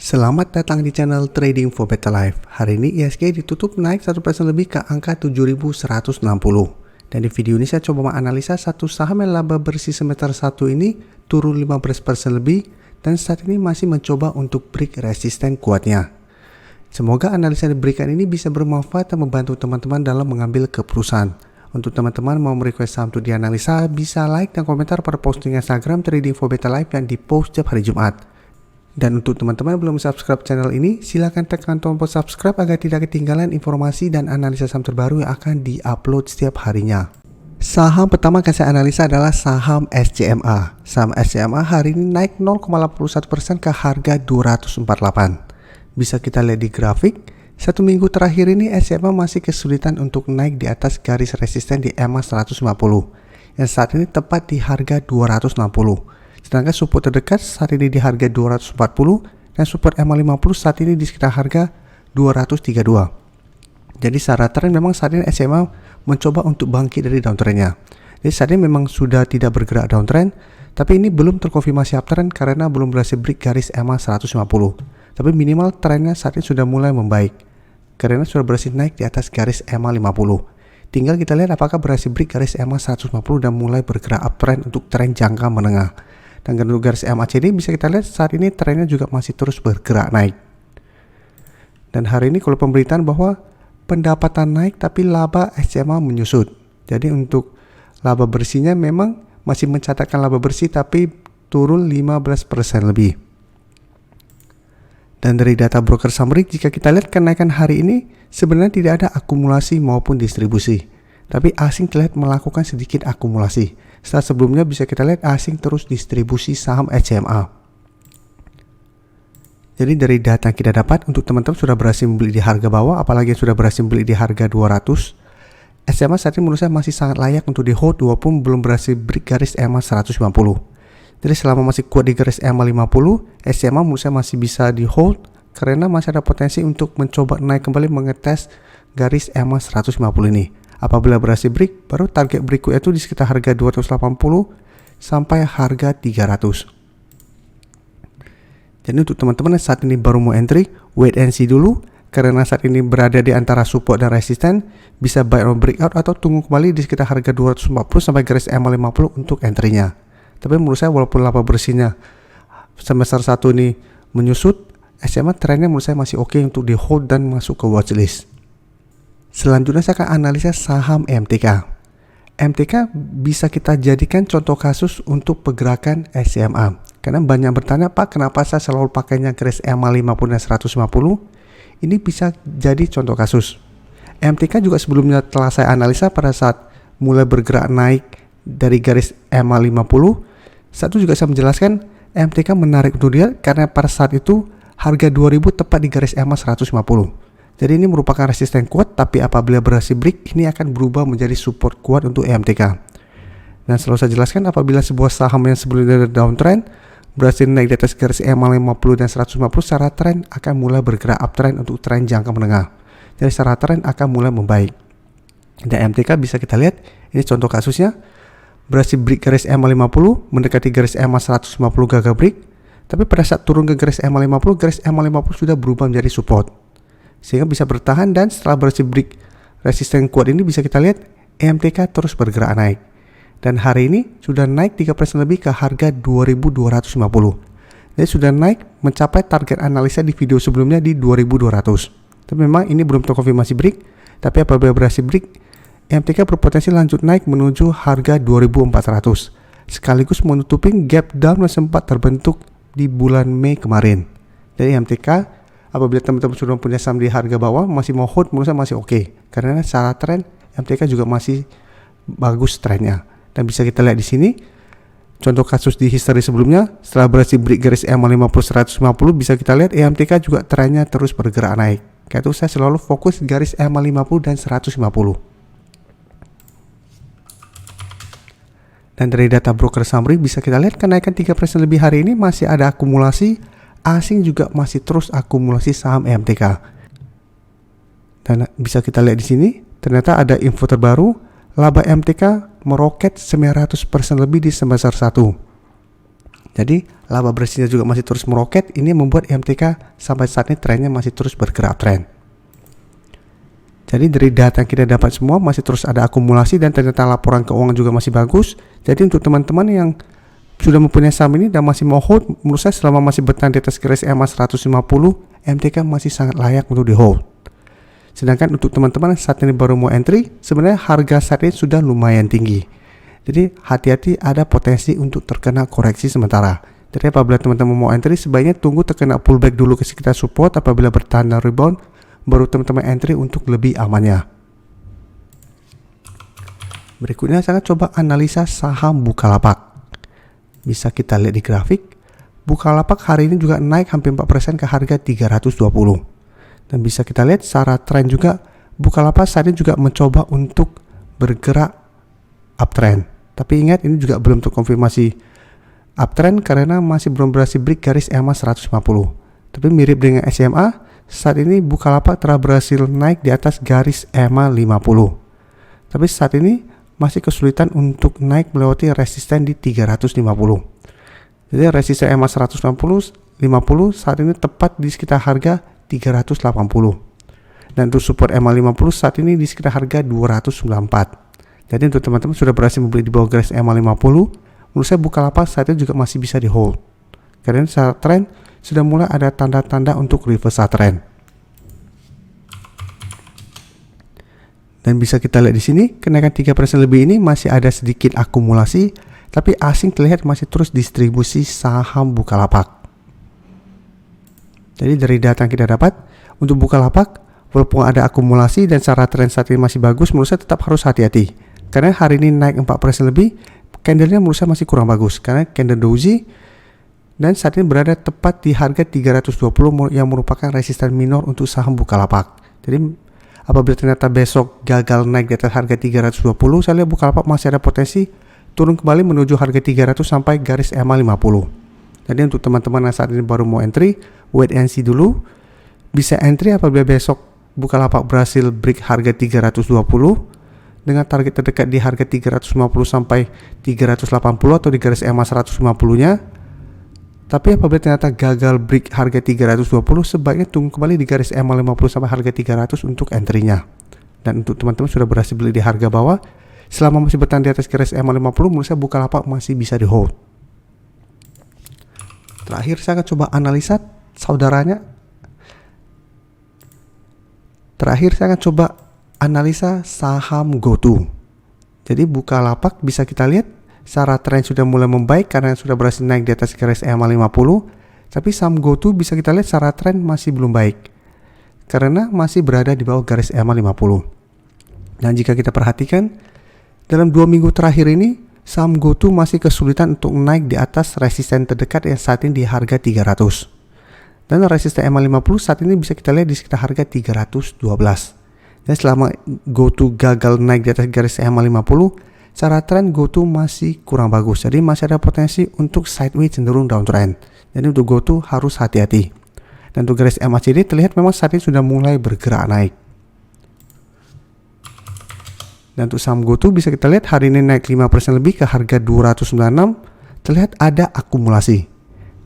Selamat datang di channel Trading for Better Life. Hari ini ISG ditutup naik 1% lebih ke angka 7.160. Dan di video ini saya coba menganalisa satu saham yang laba bersih semester 1 ini turun 15% lebih dan saat ini masih mencoba untuk break resisten kuatnya. Semoga analisa yang diberikan ini bisa bermanfaat dan membantu teman-teman dalam mengambil keputusan. Untuk teman-teman mau merequest saham untuk dianalisa, bisa like dan komentar pada posting Instagram Trading for Better Life yang dipost setiap hari Jumat. Dan untuk teman-teman yang belum subscribe channel ini, silakan tekan tombol subscribe agar tidak ketinggalan informasi dan analisa saham terbaru yang akan diupload setiap harinya. Saham pertama yang saya analisa adalah saham SCMA. Saham SCMA hari ini naik 0,81% ke harga 248. Bisa kita lihat di grafik, satu minggu terakhir ini SCMA masih kesulitan untuk naik di atas garis resisten di EMA 150 yang saat ini tepat di harga 260. Sedangkan support terdekat saat ini di harga 240 dan support EMA 50 saat ini di sekitar harga 232. Jadi secara tren memang saat ini SMA mencoba untuk bangkit dari downtrendnya. Jadi saat ini memang sudah tidak bergerak downtrend, tapi ini belum terkonfirmasi uptrend karena belum berhasil break garis EMA 150. Tapi minimal trennya saat ini sudah mulai membaik karena sudah berhasil naik di atas garis EMA 50. Tinggal kita lihat apakah berhasil break garis EMA 150 dan mulai bergerak uptrend untuk tren jangka menengah. Dan untuk garis MACD bisa kita lihat saat ini trennya juga masih terus bergerak naik. Dan hari ini kalau pemberitaan bahwa pendapatan naik tapi laba SCMA menyusut. Jadi untuk laba bersihnya memang masih mencatatkan laba bersih tapi turun 15% lebih. Dan dari data broker summary jika kita lihat kenaikan hari ini sebenarnya tidak ada akumulasi maupun distribusi. Tapi asing terlihat melakukan sedikit akumulasi. Setelah sebelumnya bisa kita lihat asing terus distribusi saham SCMA. Jadi dari data yang kita dapat untuk teman-teman sudah berhasil membeli di harga bawah, apalagi yang sudah berhasil membeli di harga 200. SCMA saat ini menurut saya masih sangat layak untuk di hold walaupun belum berhasil break garis EMA 150. Jadi selama masih kuat di garis EMA 50, SCMA menurut saya masih bisa di hold karena masih ada potensi untuk mencoba naik kembali mengetes garis EMA 150 ini. Apabila berhasil break, baru target berikutnya itu di sekitar harga 280 sampai harga 300. Jadi untuk teman-teman yang saat ini baru mau entry, wait and see dulu karena saat ini berada di antara support dan resisten, bisa buy on breakout atau tunggu kembali di sekitar harga 240 sampai garis EMA 50 untuk entry-nya. Tapi menurut saya walaupun laba bersihnya semester 1 ini menyusut, SMA trennya menurut saya masih oke untuk di hold dan masuk ke watchlist. Selanjutnya saya akan analisa saham MTK. MTK bisa kita jadikan contoh kasus untuk pergerakan SCMA. Karena banyak bertanya, Pak, kenapa saya selalu pakainya garis EMA 50 dan 150? Ini bisa jadi contoh kasus. MTK juga sebelumnya telah saya analisa pada saat mulai bergerak naik dari garis EMA 50. Saat itu juga saya menjelaskan MTK menarik untuk dia karena pada saat itu harga 2000 tepat di garis EMA 150. Jadi ini merupakan resisten kuat, tapi apabila berhasil break, ini akan berubah menjadi support kuat untuk MTK. Dan selalu saya jelaskan apabila sebuah saham yang sebelumnya ada downtrend, berhasil naik di atas garis EMA 50 dan 150, secara tren akan mulai bergerak uptrend untuk tren jangka menengah. Jadi secara tren akan mulai membaik. Dan MTK bisa kita lihat, ini contoh kasusnya, berhasil break garis EMA 50, mendekati garis EMA 150 gagal break, tapi pada saat turun ke garis EMA 50, garis EMA 50 sudah berubah menjadi support. Sehingga bisa bertahan dan setelah berhasil break resisten kuat ini bisa kita lihat MTK terus bergerak naik. Dan hari ini sudah naik 3% lebih ke harga 2250. Jadi sudah naik mencapai target analisa di video sebelumnya di 2200. Tapi memang ini belum terkonfirmasi break, tapi apabila berhasil break, MTK berpotensi lanjut naik menuju harga 2400. Sekaligus menutupin gap down yang sempat terbentuk di bulan Mei kemarin. Jadi MTK apabila teman-teman sudah punya saham di harga bawah masih mau hold, menurut saya masih oke. Karena secara tren MTK juga masih bagus trennya. Dan bisa kita lihat di sini contoh kasus di history sebelumnya setelah berhasil break garis EMA 50 150 bisa kita lihat MTK juga trennya terus bergerak naik. Karena itu saya selalu fokus garis EMA 50 dan 150. Dan dari data broker summary bisa kita lihat kenaikan 3% lebih hari ini masih ada akumulasi. Asing juga masih terus akumulasi saham MTK. Dan bisa kita lihat di sini, ternyata ada info terbaru, laba MTK meroket 900% lebih di semester 1. Jadi laba bersihnya juga masih terus meroket. Ini membuat MTK sampai saat ini trennya masih terus bergerak uptrend. Jadi dari data yang kita dapat semua masih terus ada akumulasi dan ternyata laporan keuangan juga masih bagus. Jadi untuk teman-teman yang sudah mempunyai saham ini dan masih mau hold, menurut saya selama masih bertahan di atas garis EMA 150, MTK masih sangat layak untuk di hold. Sedangkan untuk teman-teman saat ini baru mau entry, sebenarnya harga saat ini sudah lumayan tinggi. Jadi hati-hati, ada potensi untuk terkena koreksi sementara. Jadi apabila teman-teman mau entry, sebaiknya tunggu terkena pullback dulu ke sekitar support. Apabila bertahan dan rebound, baru teman-teman entry untuk lebih amannya. Berikutnya saya coba analisa saham Bukalapak. Bisa kita lihat di grafik, Bukalapak hari ini juga naik hampir 4% ke harga 320. Dan bisa kita lihat secara tren juga, Bukalapak saat ini juga mencoba untuk bergerak uptrend. Tapi ingat, ini juga belum terkonfirmasi uptrend karena masih belum berhasil break garis EMA 150. Tapi mirip dengan SMA, saat ini Bukalapak telah berhasil naik di atas garis EMA 50. Tapi saat ini masih kesulitan untuk naik melewati resisten di 350. Jadi resisten EMA 150 saat ini tepat di sekitar harga 380. Dan untuk support EMA 50 saat ini di sekitar harga 294. Jadi untuk teman-teman sudah berhasil membeli di bawah garis EMA 50, menurut saya Bukalapak saat ini juga masih bisa di hold. Karena secara tren sudah mulai ada tanda-tanda untuk reversal trend. Dan bisa kita lihat di sini, kenaikan 3% lebih ini masih ada sedikit akumulasi, tapi asing terlihat masih terus distribusi saham Bukalapak. Jadi dari data yang kita dapat, untuk Bukalapak, walaupun ada akumulasi dan secara tren saat ini masih bagus, menurut saya tetap harus hati-hati. Karena hari ini naik 4% lebih, candlenya menurut saya masih kurang bagus. Karena candle doji, dan saat ini berada tepat di harga 320 yang merupakan resisten minor untuk saham Bukalapak. Jadi apabila ternyata besok gagal naik di atas harga 320, saya lihat Bukalapak masih ada potensi turun kembali menuju harga 300 sampai garis EMA 50. Jadi untuk teman-teman yang saat ini baru mau entry, wait and see dulu. Bisa entry apabila besok Bukalapak berhasil break harga 320 dengan target terdekat di harga 350 sampai 380 atau di garis EMA 150-nya. Tapi apabila ternyata gagal break harga 320, sebaiknya tunggu kembali di garis EMA 50 sampai harga 300 untuk entry-nya. Dan untuk teman-teman sudah berhasil beli di harga bawah, selama masih bertahan di atas garis EMA 50, menurut saya Bukalapak masih bisa di hold. Terakhir saya akan coba analisa saudaranya. Terakhir saya akan coba analisa saham GoTo. Jadi Bukalapak bisa kita lihat secara tren sudah mulai membaik karena sudah berhasil naik di atas garis EMA 50. Tapi saham GoTo bisa kita lihat secara tren masih belum baik karena masih berada di bawah garis EMA 50. Dan jika kita perhatikan, dalam 2 minggu terakhir ini saham GoTo masih kesulitan untuk naik di atas resisten terdekat yang saat ini di harga 300. Dan resisten EMA 50 saat ini bisa kita lihat di sekitar harga 312. Dan selama GoTo gagal naik di atas garis EMA 50, secara tren GoTo masih kurang bagus. Jadi masih ada potensi untuk sideways cenderung downtrend. Jadi untuk GoTo harus hati-hati. Dan untuk garis MACD terlihat memang saat ini sudah mulai bergerak naik. Dan untuk saham GoTo bisa kita lihat hari ini naik 5% lebih ke harga 296. Terlihat ada akumulasi.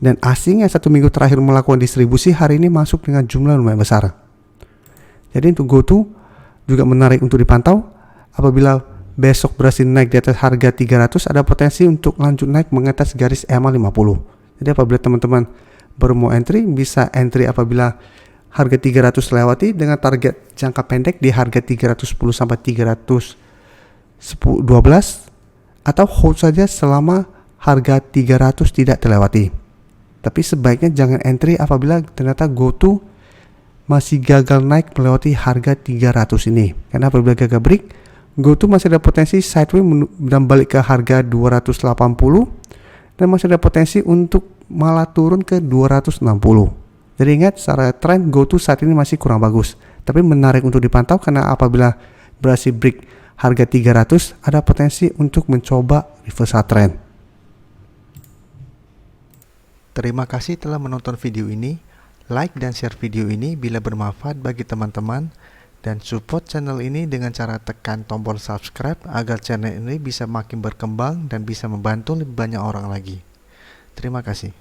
Dan asing yang 1 minggu terakhir melakukan distribusi hari ini masuk dengan jumlah lumayan besar. Jadi untuk GoTo juga menarik untuk dipantau. Apabila besok berhasil naik di atas harga 300, ada potensi untuk lanjut naik mengatas garis EMA 50. Jadi apabila teman-teman baru mau entry, bisa entry apabila harga 300 lewati dengan target jangka pendek di harga 310 sampai 312 atau hold saja selama harga 300 tidak terlewati. Tapi sebaiknya jangan entry apabila ternyata GoTo masih gagal naik melewati harga 300 ini. Karena apabila gagal break, GoTo masih ada potensi sideways dan balik ke harga 280 dan masih ada potensi untuk malah turun ke 260. Jadi ingat, secara tren GoTo saat ini masih kurang bagus, tapi menarik untuk dipantau karena apabila berhasil break harga 300 ada potensi untuk mencoba reversal trend. Terima kasih telah menonton video ini. Like dan share video ini bila bermanfaat bagi teman-teman. Dan support channel ini dengan cara tekan tombol subscribe agar channel ini bisa makin berkembang dan bisa membantu lebih banyak orang lagi. Terima kasih.